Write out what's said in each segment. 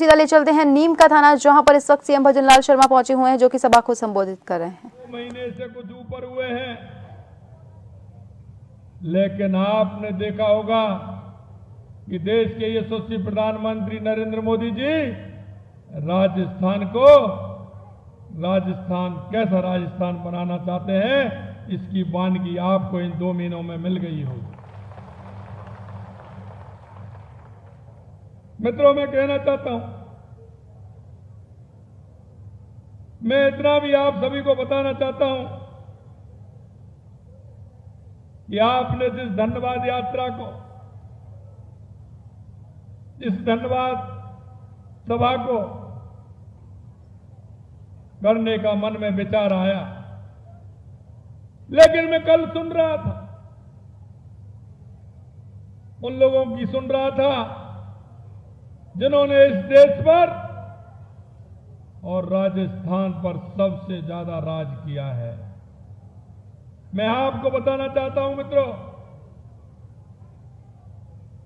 सीधा ले चलते हैं नीम का थाना, जहां पर इस वक्त सीएम भजनलाल शर्मा पहुंचे हुए हैं, जो कि सभा को संबोधित कर रहे हैं। महीने से कुछ ऊपर हुए हैं, लेकिन आपने देखा होगा कि देश के यशस्वी प्रधानमंत्री नरेंद्र मोदी जी राजस्थान कैसा राजस्थान बनाना चाहते हैं, इसकी वानगी आपको इन 2 महीनों में मिल गई होगी। मित्रों, मैं कहना चाहता हूं, मैं इतना भी आप सभी को बताना चाहता हूं कि आपने जिस धन्यवाद यात्रा को, इस धन्यवाद सभा को करने का मन में विचार आया, लेकिन मैं कल सुन रहा था, उन लोगों की सुन रहा था जिन्होंने इस देश पर और राजस्थान पर सबसे ज्यादा राज किया है। मैं आपको बताना चाहता हूं मित्रों,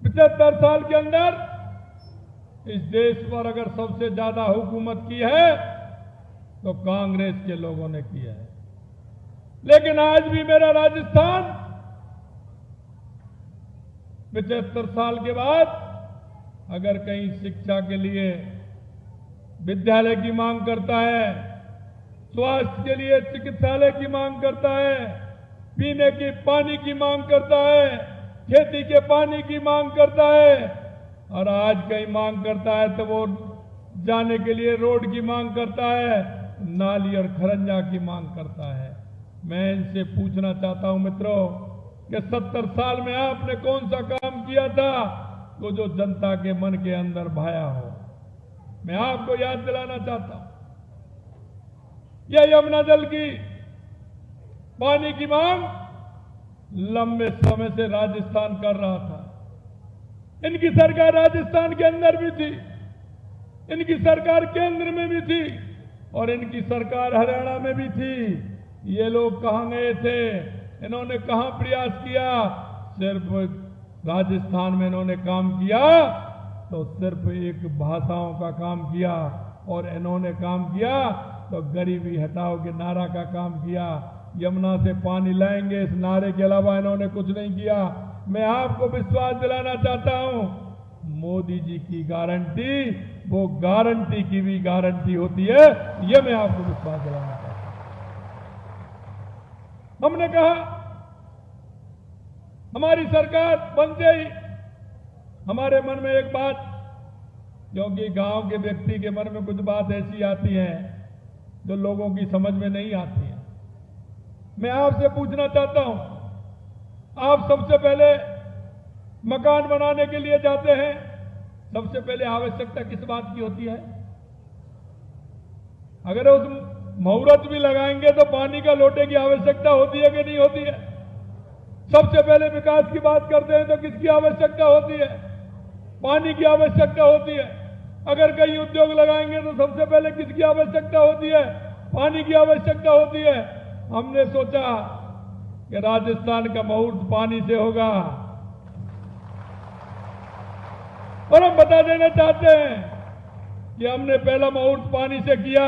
75 साल के अंदर इस देश पर अगर सबसे ज्यादा हुकूमत की है तो कांग्रेस के लोगों ने की है। लेकिन आज भी मेरा राजस्थान 75 साल के बाद अगर कहीं शिक्षा के लिए विद्यालय की मांग करता है, स्वास्थ्य के लिए चिकित्सालय की मांग करता है, पीने की पानी की मांग करता है, खेती के पानी की मांग करता है, और आज कहीं मांग करता है तो वो जाने के लिए रोड की मांग करता है, नाली और खरंजा की मांग करता है। मैं इनसे पूछना चाहता हूं मित्रों कि 70 साल में आपने कौन सा काम किया था तो जो जनता के मन के अंदर भाया हो। मैं आपको याद दिलाना चाहता हूं, यह यमुना जल की पानी की मांग लंबे समय से राजस्थान कर रहा था। इनकी सरकार राजस्थान के अंदर भी थी, इनकी सरकार केंद्र में भी थी, और इनकी सरकार हरियाणा में भी थी। ये लोग कहां गए थे, इन्होंने कहां प्रयास किया? सिर्फ राजस्थान में इन्होंने काम किया तो सिर्फ एक भाषाओं का काम किया, और इन्होंने काम किया तो गरीबी हटाओ के नारा का काम किया। यमुना से पानी लाएंगे, इस नारे के अलावा इन्होंने कुछ नहीं किया। मैं आपको विश्वास दिलाना चाहता हूं, मोदी जी की गारंटी वो गारंटी की भी गारंटी होती है, यह मैं आपको विश्वास दिलाना चाहता हूं। हमने कहा हमारी सरकार बनते ही हमारे मन में एक बात, क्योंकि गांव के व्यक्ति के मन में कुछ बात ऐसी आती है जो लोगों की समझ में नहीं आती है। मैं आपसे पूछना चाहता हूं, आप सबसे पहले मकान बनाने के लिए जाते हैं, सबसे पहले आवश्यकता किस बात की होती है? अगर उस मुहूर्त भी लगाएंगे तो पानी का लोटे की आवश्यकता होती है कि नहीं होती है? सबसे पहले विकास की बात करते हैं तो किसकी आवश्यकता होती है? पानी की आवश्यकता होती है। अगर कहीं उद्योग लगाएंगे तो सबसे पहले किसकी आवश्यकता होती है? पानी की आवश्यकता होती है। हमने सोचा कि राजस्थान का मुहूर्त पानी से होगा, और हम बता देना चाहते हैं कि हमने पहला मुहूर्त पानी से किया।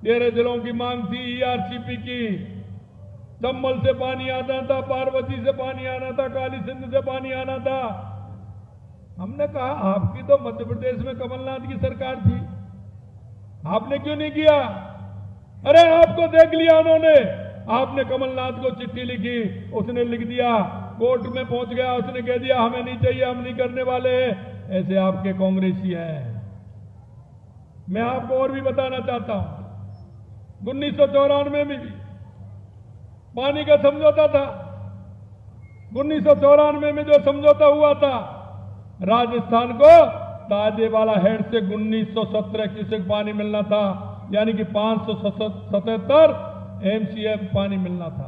13 जिलों की मांग थी ईआरसीपी की, चंबल से पानी आना था, पार्वती से पानी आना था, काली सिंध से पानी आना था। हमने कहा आपकी तो मध्य प्रदेश में कमलनाथ की सरकार थी, आपने क्यों नहीं किया? अरे आपको देख लिया उन्होंने, आपने कमलनाथ को चिट्ठी लिखी, उसने लिख दिया, कोर्ट में पहुंच गया, उसने कह दिया हमें नहीं चाहिए, हम नहीं करने वाले। ऐसे आपके कांग्रेसी हैं। मैं आपको और भी बताना चाहता हूं, 1994 में भी पानी का समझौता था। 1994 में जो समझौता हुआ था, राजस्थान को ताजेवाला हेड से 1917 क्यूसेक पानी मिलना था, यानी कि 577 एमसीएफ पानी मिलना था।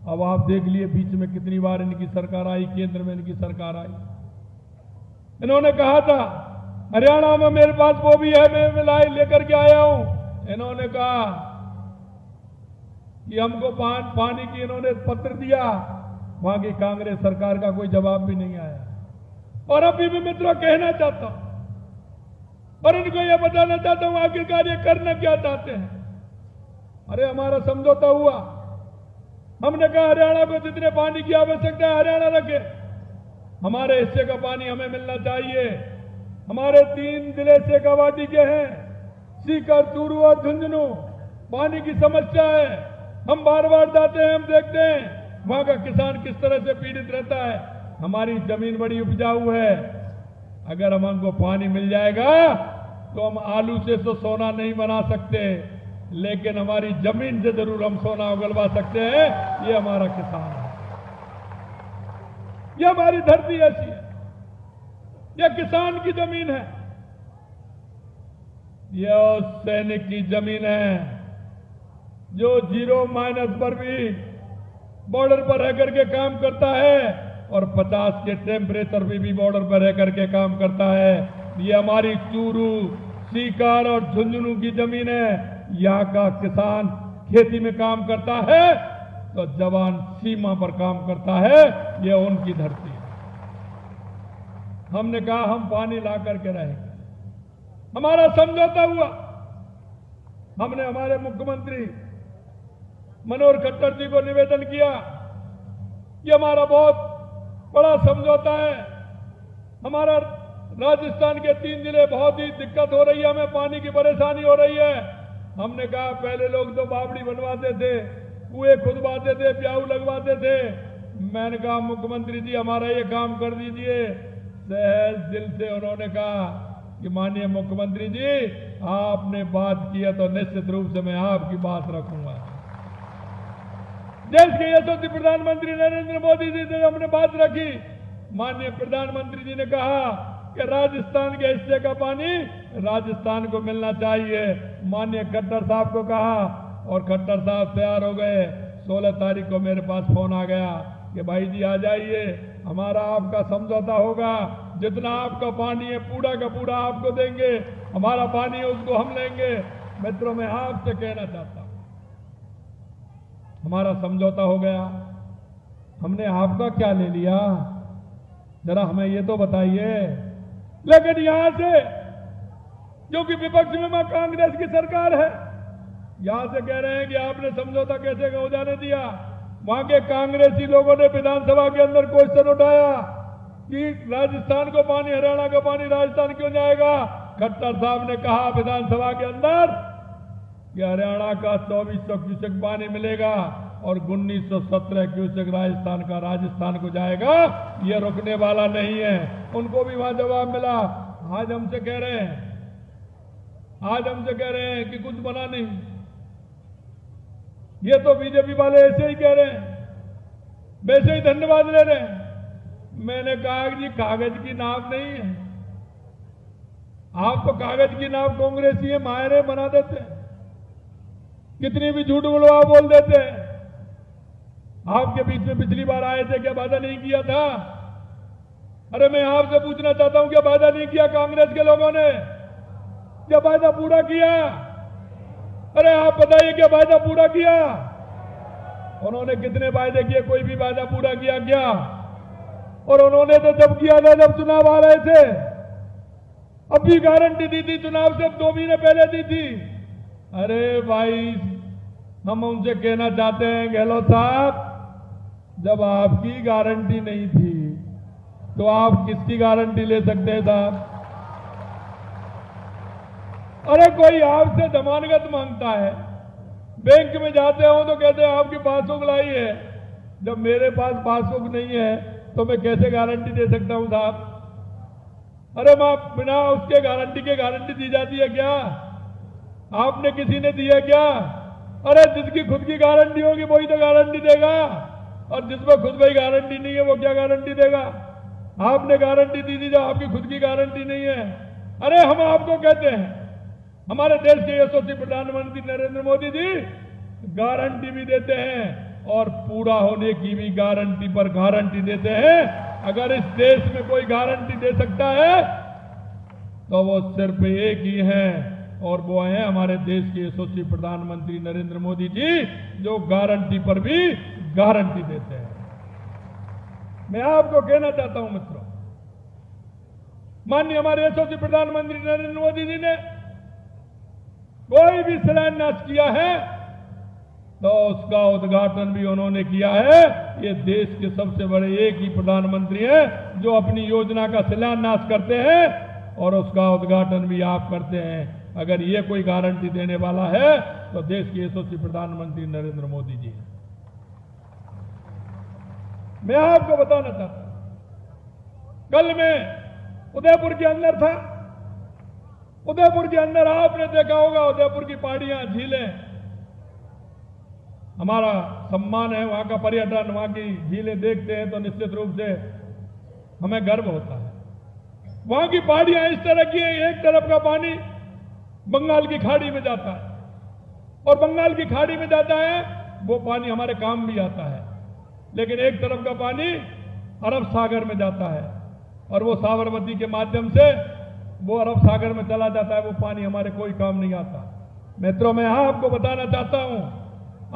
अब आप देख लिए बीच में कितनी बार इनकी सरकार आई, केंद्र में इनकी सरकार आई। इन्होंने कहा था हरियाणा में मेरे पास वो भी है, मैं मिलाई लेकर के आया हूं। इन्होंने कहा कि हमको पानी की इन्होंने पत्र दिया, वहां की कांग्रेस सरकार का कोई जवाब भी नहीं आया। और अभी भी मित्रों कहना चाहता हूं और इनको यह बताना चाहता हूं आखिरकार ये करना क्या चाहते हैं। अरे हमारा समझौता हुआ, हमने कहा हरियाणा को जितने पानी की आवश्यकता है हरियाणा रखे, हमारे हिस्से का पानी हमें मिलना चाहिए। हमारे 3 जिले शेखावाटी के हैं, सीकर, चूरू और झुंझुनू। पानी की समस्या है, हम बार बार जाते हैं, हम देखते हैं वहां का किसान किस तरह से पीड़ित रहता है। हमारी जमीन बड़ी उपजाऊ है, अगर हमको पानी मिल जाएगा तो हम आलू से तो सोना नहीं बना सकते, लेकिन हमारी जमीन से जरूर हम सोना उगलवा सकते हैं। ये हमारा किसान है, ये हमारी धरती ऐसी है, यह किसान की जमीन है, यह सैनिक की जमीन है जो 0- पर भी बॉर्डर पर रह करके काम करता है और 50 के टेम्परेचर भी बॉर्डर पर रह करके काम करता है। ये हमारी चूरू, सीकर और झुंझुनू की जमीन है। यहाँ का किसान खेती में काम करता है तो जवान सीमा पर काम करता है, ये उनकी धरती है। हमने कहा हम पानी ला करके रहेंगे, हमारा समझौता हुआ। हमने हमारे मुख्यमंत्री मनोहर खट्टर जी को निवेदन किया, ये हमारा बहुत बड़ा समझौता है। हमारा राजस्थान के 3 जिले बहुत ही दिक्कत हो रही है, हमें पानी की परेशानी हो रही है। हमने कहा पहले लोग तो बावड़ी बनवाते थे, कुएं खुदवाते थे, प्याऊ लगवाते थे। मैंने कहा मुख्यमंत्री जी हमारा ये काम कर दीजिए। सहज दिल से उन्होंने कहा कि माननीय मुख्यमंत्री जी आपने बात की है तो निश्चित रूप से मैं आपकी बात रखूंगा। देश के यशस्वी प्रधानमंत्री नरेंद्र मोदी जी से हमने बात रखी, माननीय प्रधानमंत्री जी ने कहा कि राजस्थान के हिस्से का पानी राजस्थान को मिलना चाहिए। माननीय खट्टर साहब को कहा और खट्टर साहब तैयार हो गए। 16 तारीख को मेरे पास फोन आ गया कि भाई जी आ जाइए, हमारा आपका समझौता होगा, जितना आपका पानी है पूरा का पूरा आपको देंगे, हमारा पानी है उसको हम लेंगे। मित्रों मैं आपसे कहना चाहता हूं हमारा समझौता हो गया, हमने आपका क्या ले लिया, जरा हमें ये तो बताइए। लेकिन यहां से जो कि विपक्ष में मां कांग्रेस की सरकार है, यहां से कह रहे हैं कि आपने समझौता कैसे हो जाने दिया। वहां के कांग्रेसी लोगों ने विधानसभा के अंदर क्वेश्चन उठाया कि राजस्थान को पानी, हरियाणा का पानी राजस्थान क्यों जाएगा। खट्टर साहब ने कहा विधानसभा के अंदर कि हरियाणा का 2400 क्यूसेक पानी मिलेगा और 1917 क्यूसेक राजस्थान को जाएगा, ये रुकने वाला नहीं है। उनको भी वहां जवाब मिला। आज हमसे कह रहे हैं कि कुछ बना नहीं। ये तो बीजेपी वाले ऐसे ही कह रहे हैं, वैसे ही धन्यवाद ले रहे हैं। मैंने कहा कि कागज की नाव नहीं है, आप तो कागज की नाव कांग्रेसी है, मायरे बना देते हैं, कितनी भी झूठ बोल देते हैं। आपके बीच में पिछली बार आए थे, क्या वादा नहीं किया था? अरे मैं आपसे पूछना चाहता हूं, क्या वादा नहीं किया कांग्रेस के लोगों ने? क्या वादा पूरा किया? अरे आप बताइए क्या वादा पूरा किया? उन्होंने कितने वायदे किए? कोई भी वादा पूरा किया क्या? और उन्होंने तो जब किया था जब चुनाव आ रहे थे, अब भी गारंटी दी थी, चुनाव से 2 महीने पहले दी थी। अरे भाई हम उनसे कहना चाहते हैं गहलोत साहब, जब आपकी गारंटी नहीं थी तो आप किसकी गारंटी ले सकते हैं साहब? अरे कोई आपसे जमानत मांगता है, बैंक में जाते हो तो कहते हैं आपकी पासबुक लाई है। जब मेरे पास पासबुक नहीं है तो मैं कैसे गारंटी दे सकता हूं साहब? अरे मां बिना उसके गारंटी दी जाती है क्या? आपने किसी ने दी है क्या? अरे जिसकी खुद की गारंटी होगी वही तो गारंटी देगा, और जिसमें खुद भाई गारंटी नहीं है वो क्या गारंटी देगा? आपने गारंटी दी थी जब आपकी खुद की गारंटी नहीं है। अरे हम आपको कहते हैं, हमारे देश के यशस्वी प्रधानमंत्री नरेंद्र मोदी जी गारंटी भी देते हैं और पूरा होने की भी गारंटी पर गारंटी देते हैं। अगर इस देश में कोई गारंटी दे सकता है तो वो सिर्फ एक ही है, और वो है हमारे देश के यशस्वी प्रधानमंत्री नरेंद्र मोदी जी, जो गारंटी पर भी गारंटी देते हैं। मैं आपको कहना चाहता हूं मित्रों, माननीय हमारे यशस्वी प्रधानमंत्री नरेंद्र मोदी जी ने कोई भी शिलान्यास किया है तो उसका उद्घाटन भी उन्होंने किया है। ये देश के सबसे बड़े एक ही प्रधानमंत्री हैं जो अपनी योजना का शिलान्यास करते हैं और उसका उद्घाटन भी आप करते हैं। अगर ये कोई गारंटी देने वाला है तो देश के यशस्वी प्रधानमंत्री नरेंद्र मोदी जी हैं। मैं आपको बताना चाहता हूं, कल मैं उदयपुर के अंदर था। उदयपुर के अंदर आपने देखा होगा उदयपुर की पहाड़ियां, झीलें, हमारा सम्मान है वहां का पर्यटन। वहां की झीलें देखते हैं तो निश्चित रूप से हमें गर्व होता है। वहां की पहाड़ियां इस तरह की हैं, एक तरफ का पानी बंगाल की खाड़ी में जाता है और बंगाल की खाड़ी में जाता है वो पानी हमारे काम भी आता है, लेकिन एक तरफ का पानी अरब सागर में जाता है और वो साबरमती के माध्यम से वो अरब सागर में चला जाता है। वो पानी हमारे कोई काम नहीं आता। मित्रों, मैं आपको बताना चाहता हूं,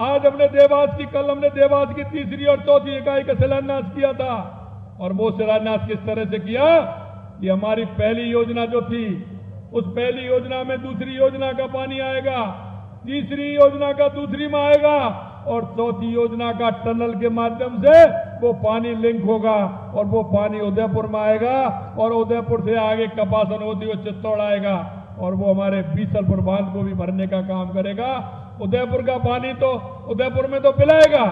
आज हमने देवास की, कल हमने देवास की तीसरी और चौथी इकाई का शिलान्यास किया था। और वो शिलान्यास किस तरह से किया कि हमारी पहली योजना जो थी, उस पहली योजना में दूसरी योजना का पानी आएगा, तीसरी योजना का दूसरी में आएगा और चौथी योजना का टनल के माध्यम से वो पानी लिंक होगा और वो पानी उदयपुर में आएगा और उदयपुर से आगे कपासन होती हुई चित्तौड़ आएगा और वो हमारे बीसलपुर बांध को भी भरने का काम करेगा। उदयपुर का पानी तो उदयपुर में तो पिलाएगा,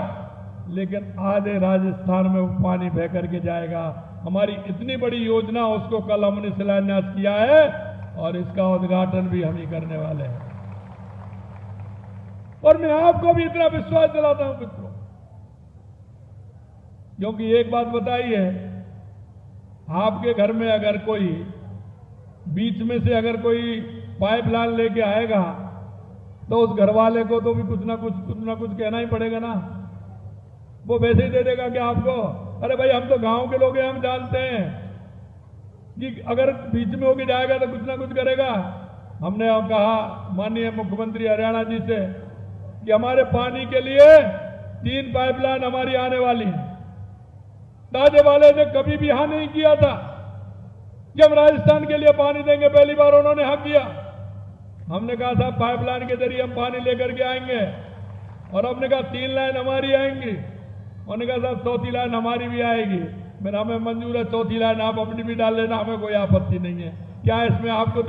लेकिन आधे राजस्थान में वो पानी बह करके जाएगा। हमारी इतनी बड़ी योजना, उसको कल हमने शिलान्यास किया है और इसका उद्घाटन भी हम ही करने वाले हैं। और मैं आपको भी इतना विश्वास दिलाता हूं मित्रों, क्योंकि एक बात बताइए, आपके घर में अगर कोई बीच में से अगर कोई पाइपलाइन लेके आएगा तो उस घर वाले को तो भी कुछ ना कुछ कहना ही पड़ेगा ना। वो वैसे ही दे देगा कि आपको, अरे भाई हम तो गांव के लोग हैं, हम जानते हैं कि अगर बीच में होके जाएगा तो कुछ ना कुछ करेगा। हमने कहा माननीय मुख्यमंत्री हरियाणा जी से कि हमारे पानी के लिए 3 पाइपलाइन हमारी आने वाली है। दादे वाले ने कभी भी हाँ नहीं किया था कि हम राजस्थान के लिए पानी देंगे, पहली बार उन्होंने हाँ किया। हमने कहा साहब पाइपलाइन के जरिए हम पानी लेकर के आएंगे और हमने कहा 3 लाइन हमारी आएंगी। उन्होंने कहा साहब चौथी लाइन हमारी भी आएगी। मेरा हमें मंजूर है, चौथी लाइन आप अपनी भी डाल लेना, हमें कोई आपत्ति नहीं है। क्या इसमें आपको